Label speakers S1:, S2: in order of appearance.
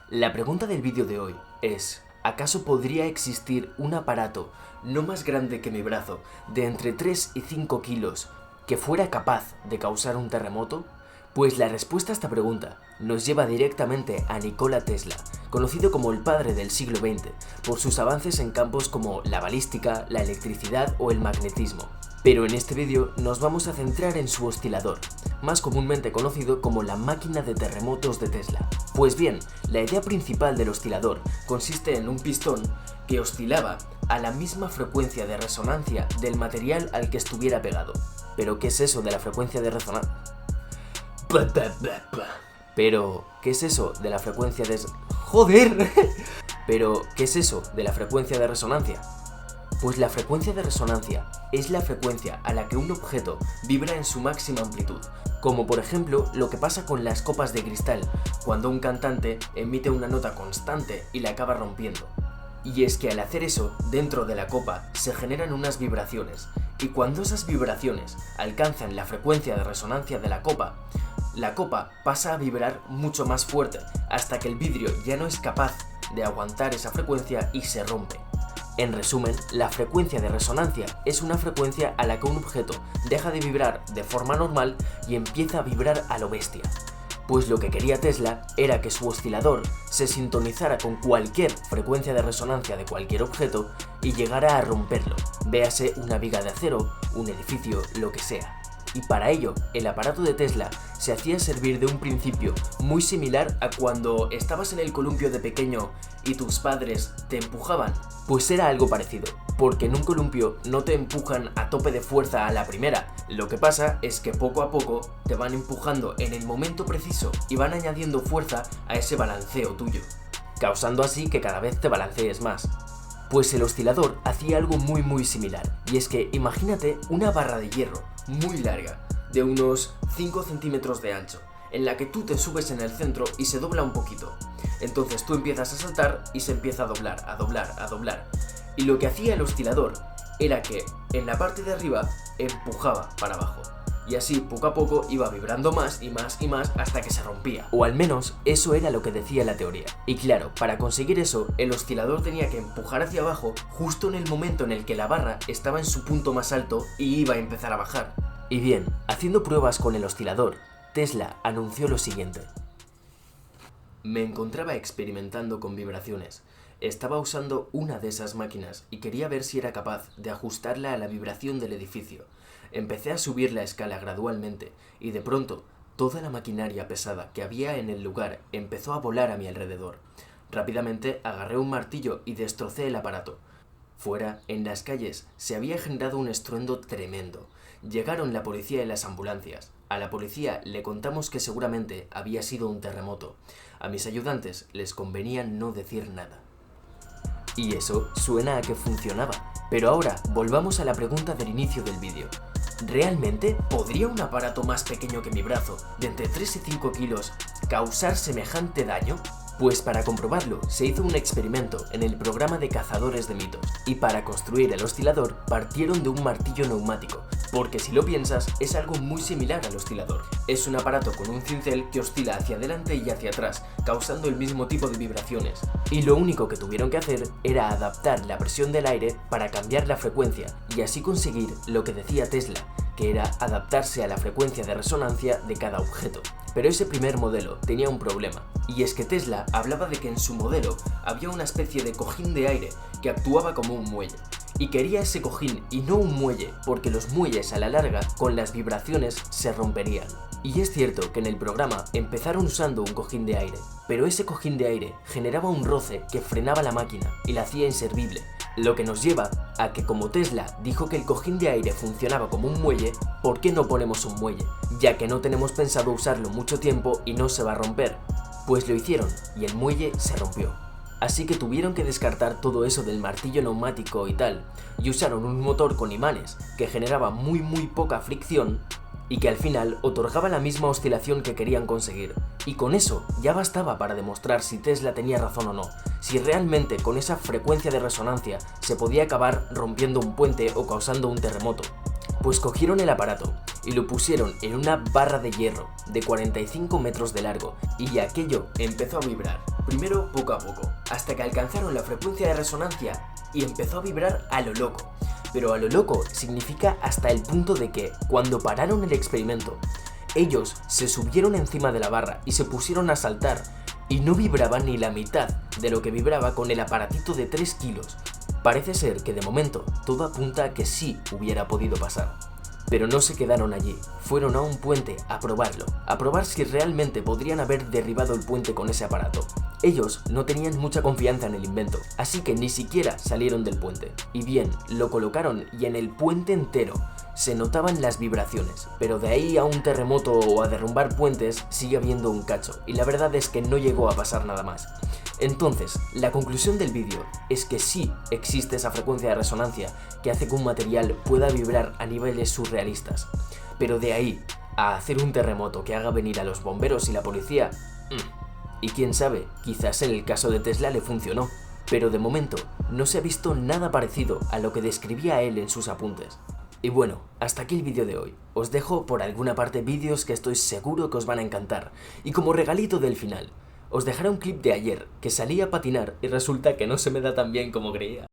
S1: La pregunta del vídeo de hoy es, ¿acaso podría existir un aparato no más grande que mi brazo, de entre 3 y 5 kilos, que fuera capaz de causar un terremoto? Pues la respuesta a esta pregunta nos lleva directamente a Nikola Tesla, conocido como el padre del siglo XX, por sus avances en campos como la balística, la electricidad o el magnetismo. Pero en este vídeo nos vamos a centrar en su oscilador, más comúnmente conocido como la máquina de terremotos de Tesla. Pues bien, la idea principal del oscilador consiste en un pistón que oscilaba a la misma frecuencia de resonancia del material al que estuviera pegado. ¿Pero qué es eso de la frecuencia de resonancia? Pero, ¿qué es eso de la frecuencia de... ¡Joder! Pero, ¿qué es eso de la frecuencia de resonancia? Pues la frecuencia de resonancia es la frecuencia a la que un objeto vibra en su máxima amplitud, como por ejemplo lo que pasa con las copas de cristal, cuando un cantante emite una nota constante y la acaba rompiendo. Y es que al hacer eso, dentro de la copa se generan unas vibraciones, y cuando esas vibraciones alcanzan la frecuencia de resonancia de la copa pasa a vibrar mucho más fuerte, hasta que el vidrio ya no es capaz de aguantar esa frecuencia y se rompe. En resumen, la frecuencia de resonancia es una frecuencia a la que un objeto deja de vibrar de forma normal y empieza a vibrar a lo bestia. Pues lo que quería Tesla era que su oscilador se sintonizara con cualquier frecuencia de resonancia de cualquier objeto y llegara a romperlo, véase una viga de acero, un edificio, lo que sea. Y para ello, el aparato de Tesla se hacía servir de un principio muy similar a cuando estabas en el columpio de pequeño y tus padres te empujaban. Pues era algo parecido, porque en un columpio no te empujan a tope de fuerza a la primera. Lo que pasa es que poco a poco te van empujando en el momento preciso y van añadiendo fuerza a ese balanceo tuyo, causando así que cada vez te balancees más. Pues el oscilador hacía algo muy similar, y es que imagínate una barra de hierro muy larga, de unos 5 centímetros de ancho, en la que tú te subes en el centro y se dobla un poquito. Entonces tú empiezas a saltar y se empieza a doblar. Y lo que hacía el oscilador era que en la parte de arriba empujaba para abajo. Y así poco a poco iba vibrando más y más hasta que se rompía. O al menos eso era lo que decía la teoría. Y claro, para conseguir eso, el oscilador tenía que empujar hacia abajo justo en el momento en el que la barra estaba en su punto más alto y iba a empezar a bajar. Y bien, haciendo pruebas con el oscilador, Tesla anunció lo siguiente. Me encontraba experimentando con vibraciones. Estaba usando una de esas máquinas y quería ver si era capaz de ajustarla a la vibración del edificio. Empecé a subir la escala gradualmente y de pronto toda la maquinaria pesada que había en el lugar empezó a volar a mi alrededor. Rápidamente agarré un martillo y destrocé el aparato. Fuera, en las calles, se había generado un estruendo tremendo. Llegaron la policía y las ambulancias. A la policía le contamos que seguramente había sido un terremoto. A mis ayudantes les convenía no decir nada. Y eso suena a que funcionaba. Pero ahora volvamos a la pregunta del inicio del vídeo. ¿Realmente podría un aparato más pequeño que mi brazo, de entre 3 y 5 kilos, causar semejante daño? Pues para comprobarlo se hizo un experimento en el programa de cazadores de mitos, y para construir el oscilador partieron de un martillo neumático, porque si lo piensas es algo muy similar al oscilador. Es un aparato con un cincel que oscila hacia adelante y hacia atrás, causando el mismo tipo de vibraciones. Y lo único que tuvieron que hacer era adaptar la presión del aire para cambiar la frecuencia y así conseguir lo que decía Tesla, que era adaptarse a la frecuencia de resonancia de cada objeto. Pero ese primer modelo tenía un problema, y es que Tesla hablaba de que en su modelo había una especie de cojín de aire que actuaba como un muelle. Y quería ese cojín y no un muelle, porque los muelles a la larga, con las vibraciones, se romperían. Y es cierto que en el programa empezaron usando un cojín de aire, pero ese cojín de aire generaba un roce que frenaba la máquina y la hacía inservible. Lo que nos lleva a que como Tesla dijo que el cojín de aire funcionaba como un muelle, ¿por qué no ponemos un muelle? Ya que no tenemos pensado usarlo mucho tiempo y no se va a romper. Pues lo hicieron y el muelle se rompió. Así que tuvieron que descartar todo eso del martillo neumático y tal, y usaron un motor con imanes que generaba muy poca fricción y que al final otorgaba la misma oscilación que querían conseguir. Y con eso ya bastaba para demostrar si Tesla tenía razón o no, si realmente con esa frecuencia de resonancia se podía acabar rompiendo un puente o causando un terremoto. Pues cogieron el aparato y lo pusieron en una barra de hierro de 45 metros de largo y aquello empezó a vibrar. primero poco a poco, hasta que alcanzaron la frecuencia de resonancia y empezó a vibrar a lo loco. Pero a lo loco significa hasta el punto de que, cuando pararon el experimento, ellos se subieron encima de la barra y se pusieron a saltar, y no vibraba ni la mitad de lo que vibraba con el aparatito de 3 kilos. Parece ser que de momento todo apunta a que sí hubiera podido pasar. Pero no se quedaron allí, fueron a un puente a probarlo, a probar si realmente podrían haber derribado el puente con ese aparato. Ellos no tenían mucha confianza en el invento, así que ni siquiera salieron del puente. Y bien, lo colocaron y en el puente entero se notaban las vibraciones, pero de ahí a un terremoto o a derrumbar puentes sigue habiendo un cacho, y la verdad es que no llegó a pasar nada más. Entonces, la conclusión del vídeo es que sí existe esa frecuencia de resonancia que hace que un material pueda vibrar a niveles surrealistas, pero de ahí a hacer un terremoto que haga venir a los bomberos y la policía, y quién sabe, quizás en el caso de Tesla le funcionó, pero de momento no se ha visto nada parecido a lo que describía él en sus apuntes. Y bueno, hasta aquí el vídeo de hoy. Os dejo por alguna parte vídeos que estoy seguro que os van a encantar, y como regalito del final, os dejaré un clip de ayer que salí a patinar y resulta que no se me da tan bien como creía.